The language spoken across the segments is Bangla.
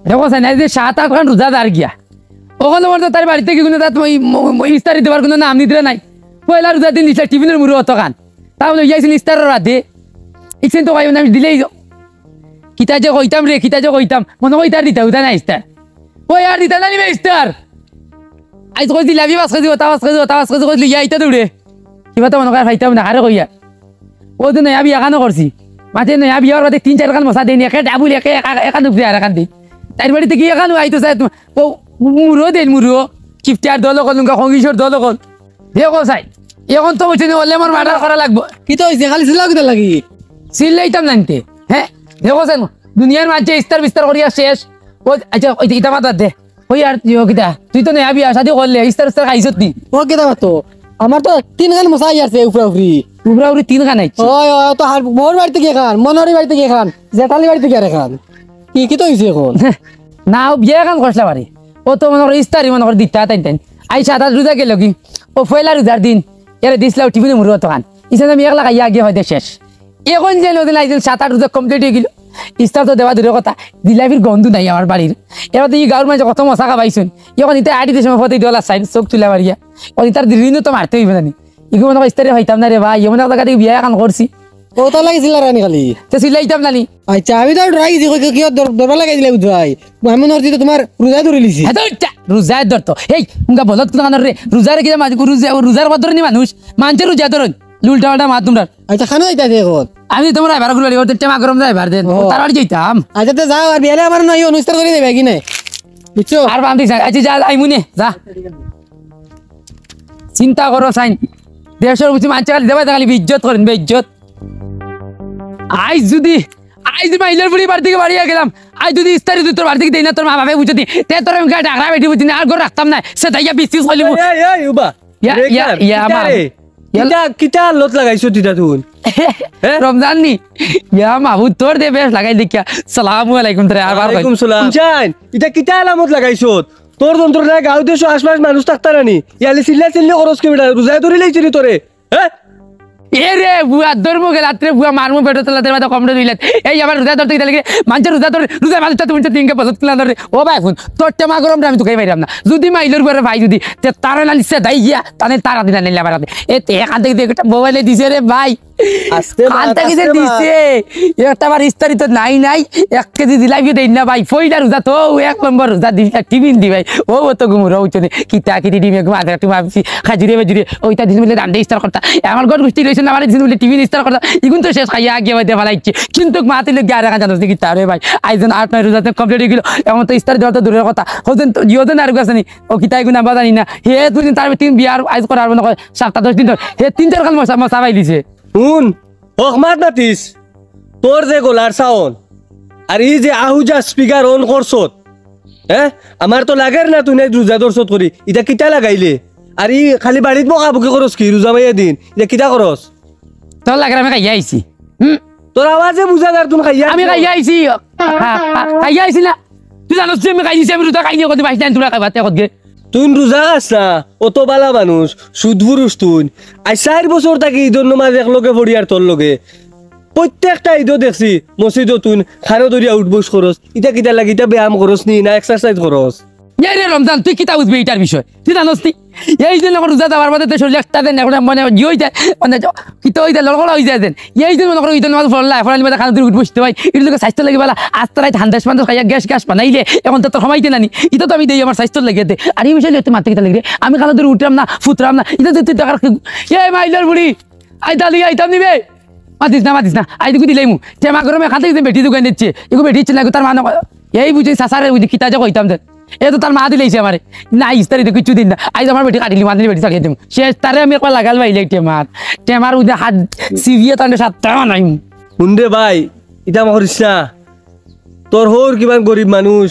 দেখো সাই না যে 7-8 খান রোজাদার গিয়া ওখানে মনে তার বাড়িতে কি কোনো তাত ইস্তারি দেওয়ার কোনো নাম নিতে নাই পয়লা রোজা দিন ইস্তার টিফিনের মুড়ো অত খান তাহলে যাইছিল ইস্তারের রাতে ইচ্ছেন তো আমি দিলেই কিতা যে কইতাম রে কিতা যে কইতাম মনে হয় ইস্তার দিতা উঠা না ইস্তার ওই আর দিতা না নিবে ইস্তার আজ কই দিলাবি বাস কই তাবাস কই লিয়া ইতা দৌড়ে কিবা তো মনে করে ফাইতাম না আরে কইয়া ও দিন আমি এখানো করছি মাঝে নয় আমি আর 3-4 খান মশা দেনি একে ডাবুল একে এখান উপরে আর এখান দিই তার বাড়িতে কি এখানো আইতো চাই ও মুড়ো দেন মুড়ো কিফটার দল কল কংগিসর দল কল দেখো চাই এখন তো বলছি ওলে আমার মার্ডার করা লাগবো কি তো হইছে খালি সিলাও কিতা লাগি সিল্লাইতাম নাইতে হ্যাঁ দেখো চাই দুনিয়ার মাঝে ইস্তার বিস্তার করিয়া শেষ ও আচ্ছা ওই ইটা মাতার দে ওই আর কিতা তুই তো নেয়া বিয়া শাদি করলে ইস্তার ইস্তার খাইছত নি ও কিতা মাতো আমার তো 3 খান মশা আইছে উপরা উপরি উপরা উপরি 3 খান আইছে ওই ওই তো মোর বাড়িতে কি খান মনোরি বাড়িতে কি খান জেঠালি বাড়িতে কি খান কি তো হইছে এখন না বিয়ে খান করছলা বাড়ি ও তো মনে করে ইস্তারি মনে করে দিতা তাই তাই আই 7-8 রোজা গেল কি ও পয়লা রোজার দিন এর দিসলাও টিফিনে মুড়ো তো খান ইসানে আমি একলা খাইয়া গিয়ে হয়তো শেষ এখন যে নদিন আইছিল 7-8 রোজা কমপ্লিট হয়ে গেল ইস্তার তো দেওয়া দূরের কথা জিলাপির গন্ধ নাই আমার বাড়ির এবার তো এই গাঁর মাঝে কত মশা খাবাইছুন এখন ইতা আড়িতে সময় ফতে দেওয়ালা সাইড চোখ তুলা বাড়িয়া ও তার দিন তো মারতে হইবে না ইগো মনে ইস্তারি হইতাম না রে ভাই এমন একটা জায়গা থেকে বিয়ে এখন করছি ও তো লাগিছিল রানি খালি তো সিলাইতাম নানি আচ্ছা আমি তো ডরাই দিছি কি দরবার লাগাই দিলে বুঝাই আমি নরতি তো তোমার রোজা ধরে লিছি হ্যাঁ তো রোজার ধর তো এই মুখা বলত কোন রে রোজার কি রোজার বদর নি মানুষ মানছে রোজা ধর লুলটা উল্টা মাত তোমরা আচ্ছা খানো আইতা দেখো আমি তোমরা এবার গুলো ওদের টেমা গরম যায় এবার দেন তার বাড়ি যাইতাম আচ্ছা তো যাও আর বিয়ালে আমার নয় অনুষ্ঠান করে দেবে কি নাই বুঝছো আর বান্দি আচ্ছা যা আইমুনে যা চিন্তা করো সাইন দেশের বুঝি মানছে খালি দেবা খালি ইজ্জত করেন ইজ্জত আইজ মাইলের বুড়ি বাড়ি থেকে বাড়িয়ে গেলাম আজ যদি ইস্তারি তোর বাড়ি থেকে দেই না তোর মা বাবা বুঝতি তে তোর আমি গায়ে ডাকরা বেটি বুঝি না আর ঘর রাখতাম না সে তাইয়া বিসিস কইলি এই উবা ইয়া আমার কিটা লত লাগাইছো তিতা তুন রমজান নি ইয়া মাহবুব তোর দে বেশ লাগাই দেখিয়া সালামু আলাইকুম তোরে আর ওয়ালাইকুম সালাম জান এটা কিটা আলামত লাগাইছো তোর যন্ত্রণা গাঁও দেশ আশপাশ মানুষ থাকতারানি ইয়ালি চিল্লা চিল্লি খরচ কে বেটা রোজা ধরে লাইছিলি তোরে হ্যাঁ এ রে বুয়া ধর্ম গেল রাত্রে বুয়া মারমু পেটো তলাতে মাথা কমরে দিলেন এই আমার রোজা ধরতে গেলে মানুষের রোজা ধরে রোজা মানুষটা তুমি তিনকে পঁচাত কিনা ধরে ও ভাই ফোন তোর টেমা গরম আমি তোকে পাইলাম না যদি মাইলের ঘরে ভাই যদি তারা না নিচ্ছে দাই গিয়া তাহলে তারা দিনা নিলে আমার এ এখান থেকে একটা মোবাইলে দিছে রে ভাই ইস্তারিত নাই 1 কেজি দিলাই দেই না ভাই ফইডা রোজা তো 1 নম্বর রোজা দি টিফিন দি ভাই ও তো গুমুর হইছে কিতা কিতি ডিমে মাথা একটু ভাবছি খাজুরে বেজুরে ওইটা দিন বলে দান্ডে ইস্তার করতা আমার ঘর গুষ্টি রইছে না আমার দিন বলে টিফিন ইস্তার করতা ইগুন তো শেষ খাইয়া আগে ভাই ফেলাইছে কিন্তু মাতে লোক গায় রাখা জানোস কি তারে ভাই আইজন 8-9 রোজাতে কমপ্লিট হয়ে গেল এখন তো ইস্তার দেওয়া তো দূরের কথা হোসেন তো ইয়োজন আর গাছনি ও কিতা গুনা বাজানি না হে তুই তার 3 বিয়ার আইজ করার মনে 7-10 দিন ধরে হে 3-4 খান মশা ভাই দিছে শুন হকমাত নাতিস তোর যে গোলার সাউন্ড আর এই যে আহুজা স্পিকার অন করছত হ্যাঁ আমার তো লাগের না তুই রোজা ধরছত করি এটা কিটা লাগাইলে আর ই খালি বাড়িত বকাবকি করস কি রোজা মাইয়া দিন এটা কিটা করস তোর লাগে আমি খাইয়া আইছি তোর আওয়াজে বুঝাদার তুই খাইয়া আমি খাইয়া আইছি খাইয়া আইছি না তুই জানোস যে আমি খাইছি আমি রোজা খাইনি কত বাইশ তোরা খাইবাতে কত তুই রোজা খাস না অত বালা মানুষ সুদপুরুষ তুই আজ 4 বছর থাকি ঈদের নমাজ একলগে পড়ি আর তোর লগে প্রত্যেকটা ঈদও দেখছি মসজিদও তুই খানো দরিয়া উঠবস করস ইটা কিটা লাগি ইটা ব্যায়াম করস নি না এক্সারসাইজ করস রে রমজান তুই কিতা বুঝবি এটার বিষয় তুই জানোস নি এই দিন আমার রোজা দেওয়ার মধ্যে শরীর একটা দেন এখন মানে হয়ে যায় মানে কিতা হয়ে যায় লড়কড়া হয়ে যায় দেন এই দিন মনে করো ঈদের নামাজ ফলালি মধ্যে খানা দূর উঠবসতে ভাই এর লোকের স্বাস্থ্য লাগে বলা আস্তে রাত হান্দাস পান্দাস খাইয়া গ্যাস বানাইলে এখন তো তোর সময়তে নানি এটা তো আমি দেই আমার স্বাস্থ্য লেগে দে আর এই বিষয়ে তুই মারতে কিতা লাগে আমি খানা দূর উঠলাম না ফুটলাম না এটা তুই টাকার এই মাইলার বুড়ি আইতাম নিবে মাতিস না আই দেখি দিলাইমু টেমা গরমে খাতে বেটি দোকান দিচ্ছে এগুলো বেটি ইচ্ছে না তার মানে এই বুঝি সাসারে বুঝি কিতা যে কইতাম দেন এ তো তার মা দিলেইছে আমারে না ইস্তারি তো কিছু দিন না আইজ আমার বেটি কাটিলি মাদিনী বেটি চালিয়ে দেবো শেষ তারে আমি একবার লাগাল ভাইলে টেমার উদে হাত সিভিয়ে তান্ডে 7 টাকা নাই শুনরে ভাই ইটা মরিস না তোর হোর কিমান গরিব মানুষ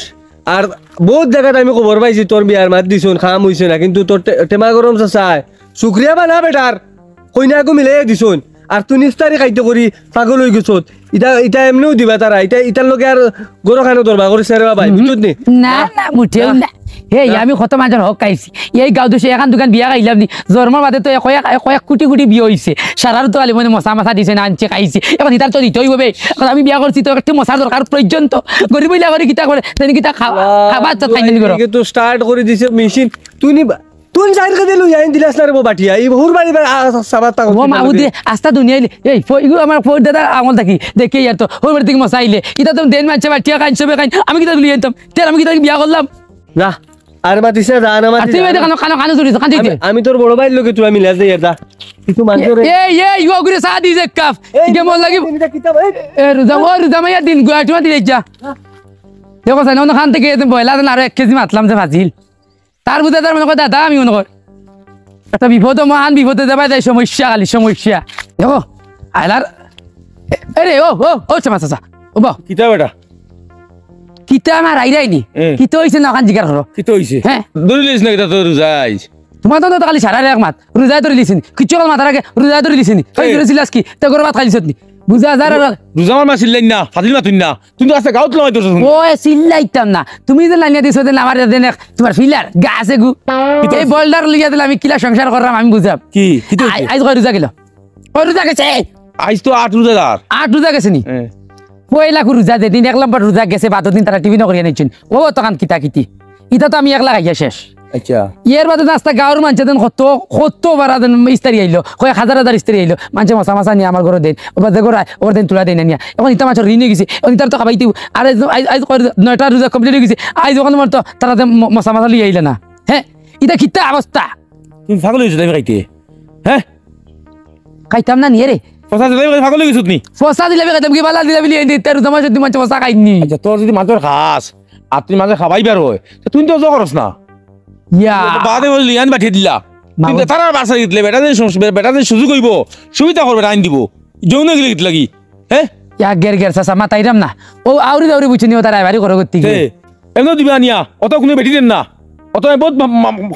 আর বহুত জায়গাত আমি খবর পাইছি তোর বিয়ার মাত দিছুন খাম হইছে না কিন্তু তোর টেমা গরম চাই শুক্রিয়া বানা বেটার কইনাকো মিলাই দিছুন আর তুই নিস্তারি খাইতে করি পাগল হয়ে গেছত ইটা এমনিও দিবা তারা ইটার লোকে আর গরো খানো তোর বাগর সেরে ভাই বুঝছত নি না না মুঠেও না হে আমি কত মানুষের হক খাইছি এই গাঁও দেশে এখন দোকান বিয়া খাইলাম নি জন্মের বাদে তো কয়েক কোটি কোটি বিয়ে হয়েছে সারার তো আলি মানে মশা মাছা দিছে না আনছে খাইছে এখন ইতার তো দিতেই হবে এখন আমি বিয়া করছি তো একটু মশার দরকার পর্যন্ত গরিব হইলে করে কিতা করে তেন কিতা খাবার তো খাই নি করো তো স্টার্ট করে দিছে মেশিন তুই যাই কে দিলু যাই দিলাস না রে বাটিয়া এই বহুর বাড়ি সাবাত তা ও মাউদি আস্তা দুনিয়া এই ফইগু আমার ফোর দাদা আমল থাকি দেখে ইয়ার তো ওর বাড়ি থেকে মশাইলে ইতা তো দেন মানছে বাটিয়া খাইন সবে খাইন আমি কিতা লিয়ে আনতাম তেল আমি কিতা বিয়া করলাম না আর মাতিছে জান আমার আর তুই বেটা কানো কানো কানো চুরি কান দিতে আমি তোর বড় ভাইয়ের লোকে তুই মিলাস দে যা কিছু মানুষের এই ইউগুরে সাদি যে কাফ কে মন লাগি এ রুজা মাইয়া দিন গুয়াটি মা দিলে যা দেখো সাইন ওখান থেকে বয়লা আর 1 কেজি মাতলাম যে ফাজিল তার বুঝে তার মনে কর দাদা আমি মনে কর একটা বিপদ মহান বিপদে যাবাই তাই সমস্যা খালি সমস্যা দেখো আইলার আরে ও চামা চাচা ও বা কিতা বেটা কিতা আমার আইরাইনি কিতা হইছে না ওখান জিগার করো কিতা হইছে হ্যাঁ ধরে লিস না কিতা তোর যাইস তোমার তো খালি সারা এক মাত রোজায় ধরে লিছিনি কিচ্ছু কাল মাথার আগে রোজায় ধরে লিছিনি ওই ধরেছিলাস কি তে গরো ভাত খাইছিস নি বুঝা যার রোজামার মা চিল্লাই না ফাজিল মাতুন না তুই তো আছে গাউত লয় তোর ও চিল্লাইতাম না তুমি যে লাইনিয়া দিছো দেন আমার দেন তোমার ফিলার গাছে গু এই বোল্ডার লিয়া দিলে আমি কিলা সংসার করলাম আমি বুঝাম কি কিতা আইজ কই রোজা গেল ওই রোজা গেছে আইস তো 8 রোজাদার 8 রোজা গেছে নি পয়লা কো রোজা দিন 1 নম্বর রোজা গেছে 12 দিন তারা টিভি ন করিয়া নিছেন ও তখন কিতা কিতি ইতা তো আমি একলা খাইয়া শেষ আচ্ছা এর বাদে নাস্তা গাঁর মানুষ দেন কত বারা দেন ইস্তারি আইলো কয়েক হাজার ইস্তারি আইলো মানুষে মশা মাছা নিয়ে আমার ঘরে দেন ওবার দেখো ওর দিন তুলা দেন নিয়া এখন ইতা মাছের ঋণ হয়ে গেছে এখন ইতার তো খাবাইতে আর আজ 9টা রোজা কমপ্লিট হয়ে গেছে আজ ওখানে তো তারা মশা মাছা লিয়ে আইলে না হ্যাঁ ইতা কিতা অবস্থা তুই পাগল হইছ তাই খাইতে হ্যাঁ খাইতাম না নিয়ে রে পয়সা দিলে পাগল হইছ তুই ফসা দিলে খাইতাম কি বালা দিলে লিয়ে দিতে রোজা মাছ তুই মাছ মশা খাইনি আচ্ছা তোর যদি মাছের খাস আর তুই মাঝে খাবাই বের হয় তুই তো জো করস না ইয়া বাদে বলি আন পাঠিয়ে দিলা কিন্তু তারা বাসা দিলে বেটা দিন সুযোগ হইব সুবিধা করবে আইন দিব যৌন গেলে গীত লাগি হ্যাঁ ইয়া গের চাচা মাতাইরাম না ও আউরি দাউরি বুঝছি ও তারা এবারই করে করতে এমন দিবা নিয়া অত কোনো বেটি দেন না অত বহুত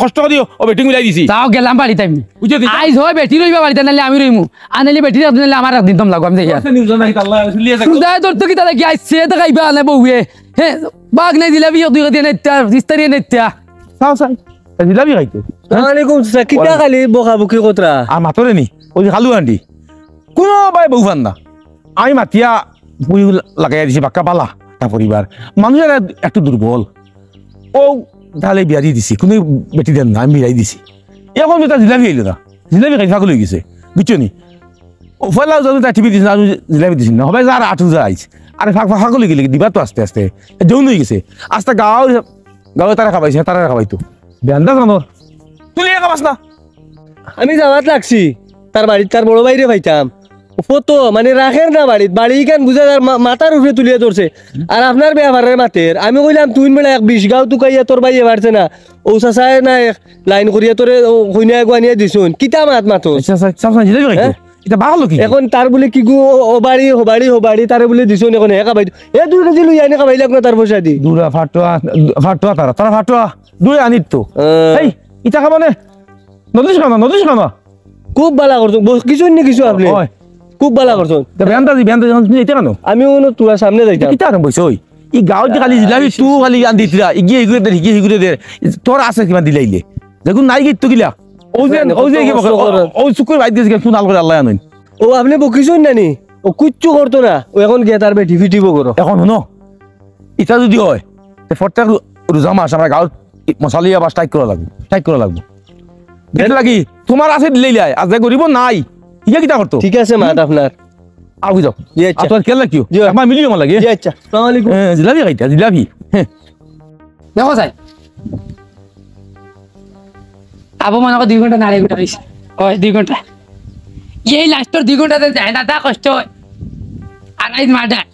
কষ্ট দিও ও বেটি মিলাই দিছি তাও গেলাম বাড়িতে আমি বুঝছো আইজ হয় বেটি রইবা বাড়িতে নালে আমি রইমু আনালে বেটি নালে আমার একদিন দম লাগবে আমি যাই সুদায় তোর তো কি তাহলে কি আইছে তো খাইবা না বউয়ে হ্যাঁ বাঘ নাই দিলা বিয়ে দুই দিন নেত্যা ইস্তারি নেত্যা চাও চাই দিলাবি খাইতো ওয়ালাইকুম আসসালাম কিটা খালি বকাবকি কতরা আর মাতরে নি ওই যে খালু আন্টি কোনো বাই বউ ফান না আমি মাতিয়া বই লাগাই দিছি বাক্কা পালা তা পরিবার মানুষের একটু দুর্বল ও তাহলে বিয়া দিয়ে দিছি কোনো বেটি দেন না আমি বিয়াই দিছি এখন তো তার জিলাপি আইলো না জিলাপি খাই ফাগল হয়ে গেছে বুঝছো নি ও ফেলাও যদি তার টিভি দিছি না জিলাপি দিছি না হবে যার 8 রোজা আইছে আরে ফাগল হয়ে গেলে দিবা তো আস্তে আস্তে যৌন হয়ে গেছে আস্তে গাঁৱে তারা খাবাইছে তারা খাবাইতো বেন্দা জানো তুই খাবাস না আমি যাওয়াত লাগছি তার বাড়িতে তার বড় ভাইরে ভাইতাম ফটো মানে রাখের না বাড়ি কেন বুঝা তার মাথার উপরে তুলিয়ে ধরছে আর আপনার ব্যবহারের মাতের আমি কইলাম তুই বেলা 20 গাঁও তুকাইয়া তোর ভাইয়ে বাড়ছে না ও চাচায় না লাইন করিয়া তোরে হইনা গুয়ানিয়া দিছুন কিতা মাত মাতো এটা ভালো কি এখন তার বলে কি গো ও বাড়ি তারে বলে দিছুন এখন একা ভাই এ 2 কেজি লই আনি খাবাই লাগনা তার পয়সা দি দূরা ফাটোয়া তারা ফাটোয়া দূরে আনিত তো এই ইটা খাবা নে নদীস খানা খুব ভালো করছো কিছু নি কিছু আপনি খুব ভালো করছো বেন্দা তুমি এটা কেন আমি ওনো তোরা সামনে যাইতাম কিতা আরম্ভ হইছ ওই ই গাঁৱত যে খালি জিলাপি তু খালি আন দিতরা ইগিয়ে হিগুরে দে তোর আছে কিমান দিলাইলে দেখুন নাই গিত তো গিলা ও যে ও চুকুর বাইদ গেছে তুই নাল করে আল্লাহ আনইন ও আপনি বকিছুন নানি ও কুচ্ছু করতো না ও এখন গিয়ে তার বেটি ফিটিব করো এখন শুনো ইটা যদি হয় প্রত্যেক রোজা মাস আমার গাঁৱত মশালিয়া বা স্ট্রাইক করা লাগবে দেখে লাগি তোমার আছে দিলেই আজ যে গরিব নাই ইয়া কিতা করতো ঠিক আছে মাত আপনার আগুই যাও জি আচ্ছা আপনার কেলা কিও আমার মিলিও আমার লাগে জি আচ্ছা আসসালামু আলাইকুম জিলাপি খাইতা জিলাপি দেখো চাই আবু মনে করো 2 ঘন্টা নাড়ে ঘন্টা হয়েছে ওই 2 ঘন্টা এই লাস্টের 2 ঘন্টাতে যায় না তা কষ্ট হয় আর আজ মার্ডার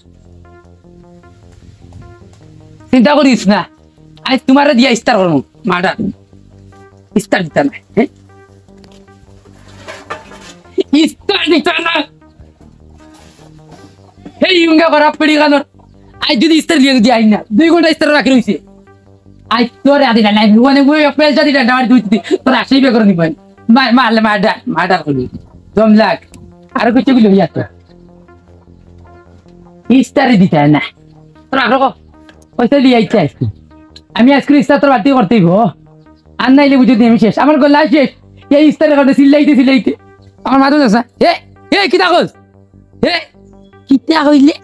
চিন্তা করিস না আজ তোমার দিয়া ইস্তার করবো মার্ডার ইস্তার দিতা না ইস্তার দিতা না এই ইউঙ্গা করা পেড়ি গানোর আজ যদি ইস্তার দিয়ে যদি আই না 2 ঘন্টা ইস্তার রাখি রয়েছে আজ তোর আদি না মানে ওই পেল যদি ডান্ডা মারি দুই তোর আসেই বে করে নিবেন মারলে মার্ডার করবি দম লাগ আর কিছু গুলো হইয়া তো ইস্তারি দিতে হয় না তোরা রাখো পয়সা দিয়ে আইতে আজকে আমি আজকে ইস্তার তোর বাড়তি করতেই গো আর নাইলে বুঝে দিই আমি শেষ আমার গলা শেষ এই ইস্তারের কারণে সিলাইতে আমার মাথা যাচ্ছে কিতা কস কিতা কইলে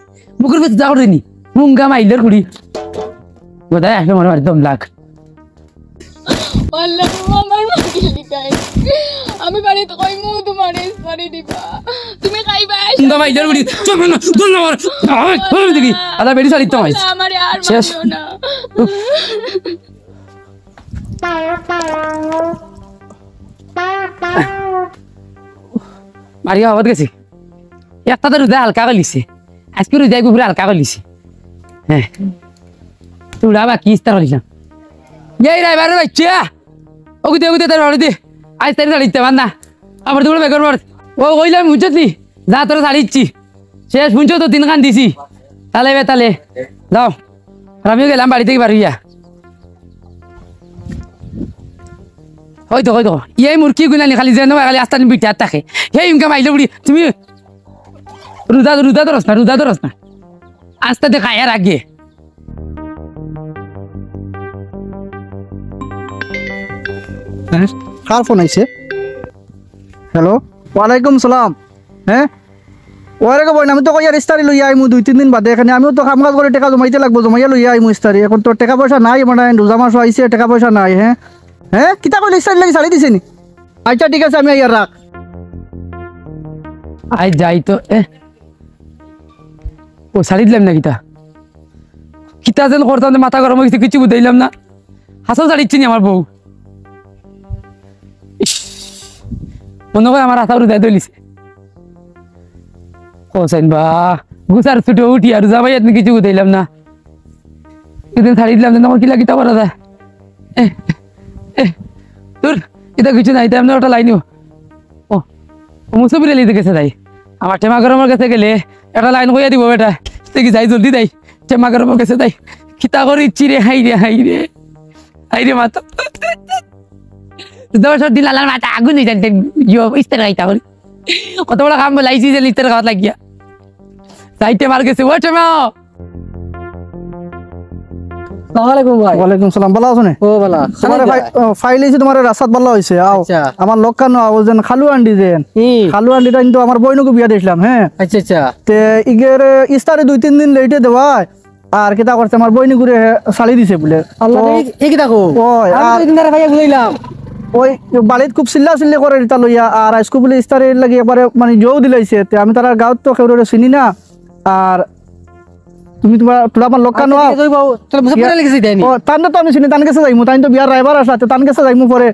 মুখের ভেতর যাও নি মুঙ্গা মাইলের কুড়ি কোথায় আসবে মনে হয় দম লাখ আল্লাহ আমার মাকে লিখাই আমি বাড়িতে কইমু তোমার ইসমারি দিবা তুমি খাইবা মুঙ্গা মাইলের কুড়ি চল না দল না আমার দেখি আদা বেরি সারিত মাইস আমার আর শেষ। মানিও না মারিয়া হওয়াত গেছে একটা তো রুদা হালকা গলিছে আজকে রুদাই পুরো হালকা গলিছে হ্যাঁ তুড়া বাকি ইস্তার গলিলাম এই রাই বারে বাচ্চা ওগুতে তার বাড়ি দে আজ তারি শাড়িতে পার না আবার তোমরা বেকার পর ও কইলাম বুঝছি যা তোরা শাড়িচ্ছি শেষ শুনছো তো 3 খান দিছি তালে যাও আর আমিও গেলাম বাড়ি থেকে বাড়িয়া হয়তো এই মুরগি গুলানি খালি যেন খালি আস্তানি বিটা থাকে সেই ইনকাম আইলে বুড়ি তুমি রুদা ধরস না আস্তে দেখায় আর আগে কার ফোন আইছে হ্যালো ওয়ালাইকুম সালাম হ্যাঁ ওয়ালাইকুম বই আমি তো কইয়ার ইস্তারি লইয়া আইমু 2-3 দিন বাদে এখানে আমিও তো কাম কাজ করে টাকা জমাইতে লাগবো জমাইয়া লইয়া আইমু ইস্তারি এখন তো টাকা পয়সা নাই মানে রোজা মাস আইছে টাকা পয়সা নাই হ্যাঁ কিতা কইলে ইস্তারি লাগি ছাড়ি দিছে নি আচ্ছা ঠিক আছে আমি আইয়ার রাখ আই যাই তো ও শাড়ি দিলাম না কিতা যেন করতাম মাথা গরম হয়েছে কিছু বুঝাইলাম না হাসও শাড়িচ্ছি নি আমার বউ ইস, মনে হয় আমার হাতা রুদায় দলিছে হোসেন বা গুসার ছুটে উঠি আর যাবাই আপনি কিছু বুঝাইলাম না কিন্তু শাড়ি দিলাম না আমার কি লাগিতা করা যায় তোর এটা কিছু নাই তাই আপনার ওটা লাইনিও ও মুসবির লিতে গেছে তাই আমার টেমা গরমের কাছে গেলে একটা লাইন হইয়া দিব বেটা দেখি যাই জলদি দেয় টেমা গরমের কাছে তাই খিতা করে ইচ্ছি রে হাই রে মাথা দশ দিন লালার মাথা আগুন হয়ে যায় ইস্তার খাইতা করি কত বড় কাম বলাইছি যে ইস্তার খাওয়া লাগিয়া যাইতে মার গেছে ও টেমা আসসালামু আলাইকুম ভাই ওয়ালাইকুম সালাম ভালো আছো নে ও ভালো তোমার ফাইল এসে তোমার রাস্তাত ভালো হইছে আও আমার লোক কানো আও যেন খালু আন্ডি যেন খালু আন্ডিটা কিন্তু আমার বইনকু বিয়া দিছিলাম হ্যাঁ আচ্ছা তে ইগের ইস্তারে 2-3 দিন লেটে দেওয়ায় আর কিতা করছে আমার বইনকুরে শালি দিছে বলে আল্লাহ এই কিতা কো ওই আর দিন ধরে ভাইয়া বুঝাইলাম ওই বাড়িত খুব চিল্লা করে দিতা লইয়া আর আজকু বলে ইস্তারে লাগি একবারে মানে জৌ দিলাইছে তে আমি তার গাঁত তো কেউরে চিনি না আর তুমি তোরা আমার লোক কানো তান্ডে তো আমি চিনি তান কাছে যাইমু তাই তো বিয়ার রাইবার আসা তান কাছে যাইমু পরে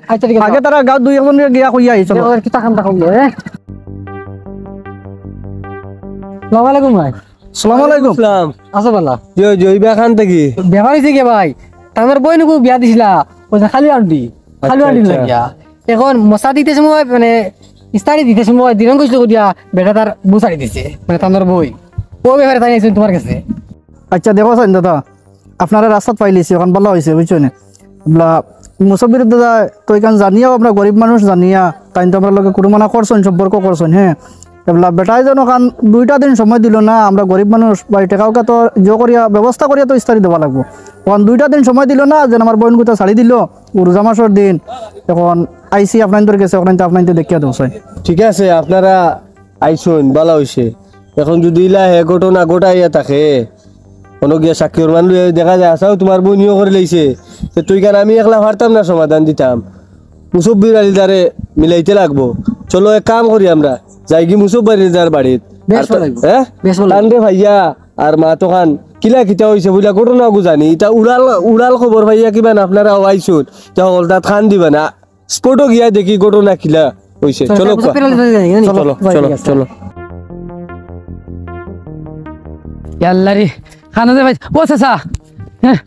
আগে তারা গাঁত 2-1 গিয়া কইয়া আইছো কিতা খাম তা কইলো আসসালামু আলাইকুম ভাই আসসালামু আলাইকুম সালাম আছো ভালো জয়বা খান থেকে ব্যাপার হইছে কি ভাই আমার বইনকু বিয়া দিছিলা ওই খালি আন্ডি লাগিয়া এখন মশা দিতে সময় মানে ইস্তারি দিতে সময় দিন কইছিল দিয়া বেটা তার বুসারি দিছে মানে তার বই ও ব্যাপারে তাই আইছেন তোমার কাছে আচ্ছা দেখো সাইন দাদা আপনারা রাস্তাত পাইলিছি এখন ভালো হয়েছে বুঝছো না মুসবির দাদা তো এখান জানিয়াও আমরা গরিব মানুষ জানিয়া তাই তো আমরা লোকে কুরুমানা করছেন সম্পর্ক করছেন হ্যাঁ এবলা বেটাই যেন কান 2টা দিন সময় দিল না আমরা গরিব মানুষ বা টেকাওকে তো জো করিয়া ব্যবস্থা করিয়া তো ইস্তারি দেওয়া লাগবো এখন 2টা দিন সময় দিল না যেন আমার বোন গুতা শাড়ি দিল রোজা মাসের দিন এখন আইসি আপনাদের কাছে ওখানে আপনাদের দেখিয়া দেবো ঠিক আছে আপনারা আইসুন ভালো হইছে এখন যদি ইলা হে ঘটনা ঘটাইয়া থাকে কোনো গিয়া সাক্ষীর মান দেখা যায় আসাও তোমার বইনিও করে লইছে তুই কেন আমি একলা পারতাম না সমাধান দিতাম মুসব্বির আলিদারে মিলাইতে লাগবো চলো এক কাম করি আমরা যাই কি মুসব্বির আলিদার বাড়িত কান্দে ভাইয়া আর মা তো খান কিলা কিতা হয়েছে বুঝলা ঘটনা জানি এটা উড়াল খবর ভাইয়া কিবা আপনারা আইসুন তা হলদাত খান দিবা না স্পটও গিয়া দেখি ঘটনা কিলা হয়েছে চলো চলো আল্লাহ রে খানা দে ভাই ও চাচা হ্যাঁ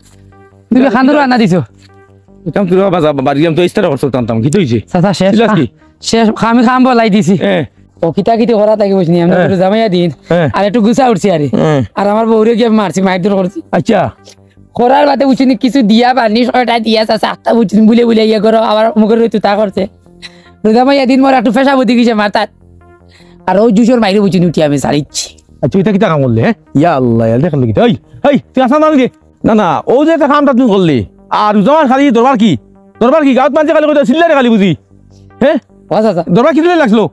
তুমি খানা রান্না দিছো কাম তুই বাড়ি তো ইস্তারা করছো টানতাম কি হইছে চাচা শেষ আমি খাম বলাই দিছি ও কিতা করা থাকি বুঝনি আমি জামাইয়া দিন আর একটু গুছা উঠছি আর আমার বউরে গিয়ে মারছি মাইর দূর করছি আচ্ছা করার বাদে বুঝিনি কিছু দিয়া পানি ছয়টা দিয়া চাচা আটটা বুঝিনি বুলে ইয়ে করো আবার মুখের রইতু তা করছে জামাইয়া দিন মোর একটু ফেসা বুদ্ধি গেছে মাথাত আর ওই জুসর মাইরে বুঝি উঠি আমি সারিচ্ছি আচ্ছা এটা কিতা কাম করলে হ্যাঁ ইয়া আল্লাহ দেখলো কি এই এই তুই আসা না রে না না ও যে একটা কামটা তুমি করলি আর উজামার খালি দরবার কি গাঁত মানছে খালি কইতা সিল্লারে খালি বুঝি হ্যাঁ আচ্ছা দরবার কি দিলে লাগলো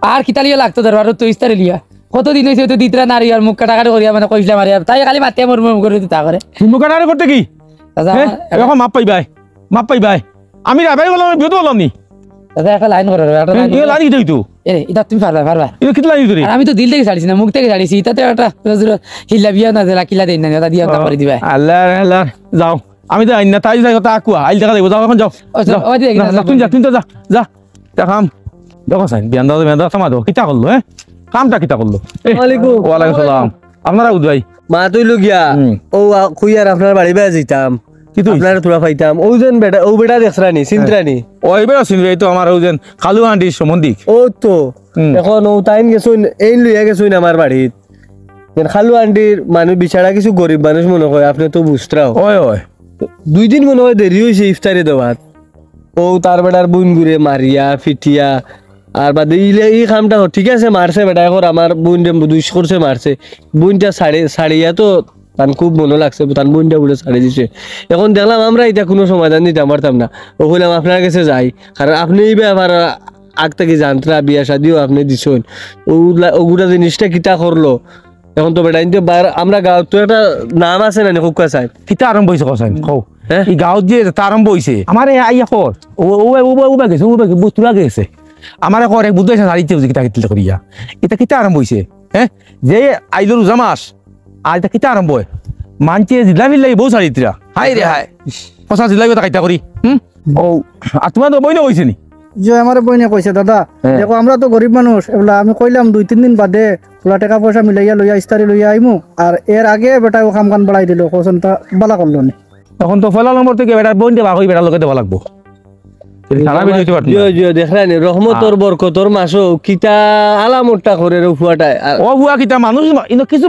আর কিতালিয়া লাগতো ধরবার তো ইস্তারে লিয়া কতদিন হয়েছে তো দিতরা নারী আর মুখ কাটাকাটি করিয়া মানে কইসলাম আর তাই খালি মাতিয়া মরমর করে দিতা করে তুমি কাটারে করতে কি দাদা হ্যাঁ এখন মাপ পাইবাই আমি রাবাই বললাম আমি বিয়ত বললাম নি দাদা একটা লাইন করো একটা লাইন এ লানি কি তো এটা তুমি পারবা এটা কিতা লানি তোরে আর আমি তো দিল থেকে ছাড়িছি না মুখ থেকে ছাড়িছি এটাতে একটা হিল্লা বিয়া না দিলা কিলা দেন না এটা দিয়া তা করে দিবা আল্লাহ আল্লাহ যাও আমি তো আইন না তাই যাই কথা আকুয়া আইল দেখা দেবো যাও এখন যাও যাও। ওই দিকে না, না, তুই তো যা দেখাম দেখো সাইন বিয়ান দাও সমা দাও কিতা করলো হ্যাঁ কামটা কিতা করলো ওয়ালাইকুম। ওয়ালাইকুম সালাম আপনারা উদয় মা তুই লগিয়া হুম। ও খুইয়ার আপনার বাড়ি বেয়া যেতাম কি তুই? আপনার তোরা পাইতাম ও যেন বেটা ও বেটা দেখছরানি চিন্ত্রানি ও এবার আসিন এই তো আমার ওই যে খালু আন্টির সম্বন্ধিক ও তো হুম। এখন ও টাইম গেছুন এই লইয়া গেছুন আমার বাড়িত যেন খালু আন্টির মানুষ বিছাড়া কিছু গরিব মানুষ মনে হয় আপনি তো বুঝরাও ওই ওই 2 দিন মনে হয় দেরি হয়েছে ইফতারি দেওয়াত ও তার বেটার বোন ঘুরে মারিয়া ফিটিয়া আর বাদে এই কামটা ঠিক আছে মারছে বেটা এখন আমার বোন দুইশ করছে মারছে বোনটা ছাড়িয়া তো তার খুব মনে লাগছে তার বোনটা বলে ছাড়ি দিছে এখন দেখলাম আমরা এটা কোনো সমাধান দিতে পারতাম না ও বললাম আপনার কাছে যাই কারণ আপনি এই ব্যাপার আগ থেকে জানতরা বিয়া শাদিও আপনি দিছেন ওগুলা জিনিসটা কিতা করলো এখন তো বেটা কিন্তু আমরা গাঁৱত তো একটা নাম আছে না কুকা চাই কিতা আরম্ভ হয়েছে কসাইন কও হ্যাঁ? এই গাঁৱত যে এটা আরম্ভ হয়েছে আমার এই আইয়া কর ও গেছে বুঝতে গেছে আমার কর এক বুদ্ধ হারিতে কিতা কিতা করিয়া এটা কিতা আরম্ভ হয়েছে হ্যাঁ যে আইলোর রোজা মাস আর এটা কিতা আরম্ভ হয় মানছে জিলাপি লাগি বউ সারিত্রা হাই রে হাই কষা জিলাপি এটা কাইতা করি ও আর তোমার তো বইনে হয়েছে নি যে আমার বইনে কইছে দাদা হ্যাঁ। দেখো আমরা তো গরিব মানুষ এগুলা আমি কইলাম 2-3 দিন বাদে ওলা টাকা পয়সা মিলাইয়া লইয়া ইস্তারি লইয়া আইমু আর এর আগে বেটা ও কাম কান বাড়াই দিল কোসন তা বালা করলো না এখন তো ফলা নম্বর থেকে বেটার বোন দেওয়া হই বেটার লোকে দেওয়া লাগবো সারা বের হইতে পারতো না। জিও জিও দেখলেন রহমতর বরকতর মাসও কিতা আলামতটা করে রে ফুয়াটায় আর ও বুয়া কিতা মানুষ ইনো কিছু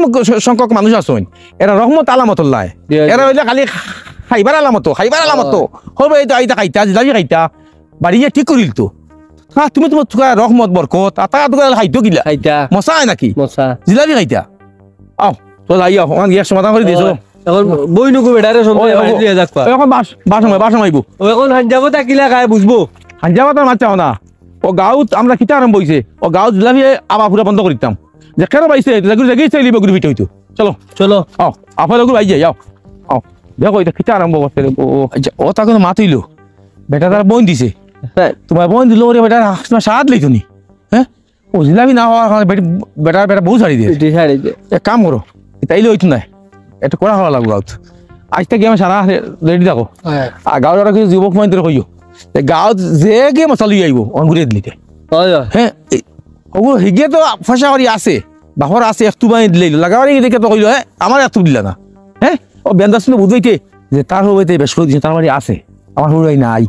সংখ্যক মানুষ আছেন এরা রহমত আলামত লাই দিয়া, এরা হইলে খালি খাইবার আলামত হবে এটা আইতা খাইতা জিলাপি খাইতা বাড়িয়ে ঠিক করিল তো হ্যাঁ তুমি তোমার তুকা রহমত বরকত আতা তুকা খাইতো গিলা খাইতা মশা আয় নাকি মশা জিলাপি খাইতা আও তো যাই অকমান গ্যাস সমাধান করে দিয়েছো এখন বই নুকু বেটারে সন্ধ্যা বাড়ি দিয়ে যাকবা এখন বাস মাইব ও এখন হাঞ্জাব তাকিলা খায় বুঝবো হাঞ্জাবা তার মাছ চাও না ও গাঁৱত আমরা কিতা আরম্ভ হয়েছে ও গাঁৱত জিলাপি আবার পুরা বন্ধ করিতাম যে কেন পাইছে জাগি চাইলিব গুরু ভিতরে হইতো চলো চলো আও আপনার গুরু আই যাই আও আও দেখো এটা কিতা আরম্ভ করতে ও তা কোনো মাতিল বেটা তার বোন দিছে তোমার বোন দিল ওরে বেটার তোমার সাদ লইতো নি হ্যাঁ ও জিলাপি না হওয়ার কারণে বেটা বউ ছাড়ি দিয়ে এটি ছাড়ি দে এক কাম করো তাইলে হইতো না এটা করা হওয়া লাগবো গাঁৱত আজ থেকে আমি সারা রেডি থাকো আর গাঁৱত আর কিছু যুবক মন্ত্রী কইও গাঁৱত যে গে মশলা লই আইব অঙ্গুরে দিলিতে হয় হ্যাঁ ওগুলো হিগে তো ফসা করি আছে বাহর আছে একটু বানিয়ে দিলে লাগাবারি দেখে তো কইলো হ্যাঁ আমার একটু দিলা না হ্যাঁ ও বেন্দাস বুঝাইতে যে তার হইতে বেশ করে দিছে তার বাড়ি আছে আমার হুড়াই নাই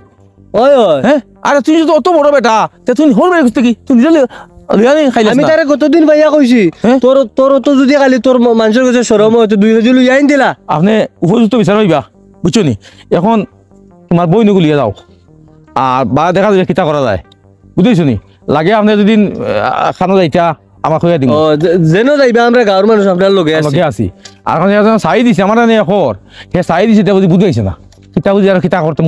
হয় হয় হ্যাঁ আরে তুই তো অত বড় বেটা তে তুই হোর বেড়ে করতে কি তুই নিজে লিয়ানি খাইলাস আমি না তারে কতদিন ভাইয়া কইছি হ্যাঁ? তোর তো যদি খালি তোর মানুষের কাছে সরম হয়তো 2 কেজি লই আইন দিলা আপনি উপযুক্ত বিচার হইবা বুঝছো নি এখন তোমার বই নগুলো লিয়ে যাও আর বা দেখা যাবে কিতা করা যায় বুঝেছো নি লাগে আপনি যদি খানা যাইতা আমার কইয়া দিন ও যেন যাইবা আমরা গাঁৱৰ মানুষ আপনার লগে আছি লগে আছি আর এখন চাই দিছে আমার এনে খর সে চাই দিছে তে বুঝি বুঝাইছে না কিতা বুঝি আর কিতা করতে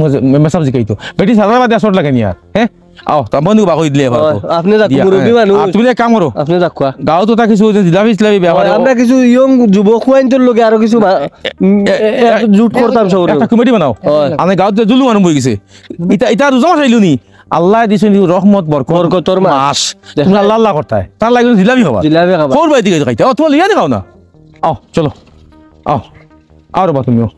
মেসাব জিকাইতো বেটি সাদা বাদে আসর লাগে নি আর হ্যাঁ আও তা বন্ধু বাকই দিলে এবার হয়, আপনি যাক মুরব্বী মানুষ আর তুমি এক কাম করো আপনি যাকুয়া গাঁও তো তা কিছু জিলাপি ব্যাপার আমরা কিছু ইয়ং যুবক খুয়াইনটোর লগে আরো কিছু জুট করতাম সব একটা কমিটি বানাও হয়। আমি গাঁৱত যে জুলু মানুহ বই গেছে ইটা রোজা মাস আইলো নি আল্লাহ দিছে রহমত বরকতর মাস। তুমি আল্লাহ আল্লাহ করতায় তার লাগে জিলাপি হবা জিলাপি খাবা কোর বাই দিকে খাইতে ও তোমার লিয়া দেখাও না আও চলো আও আর বা তুমিও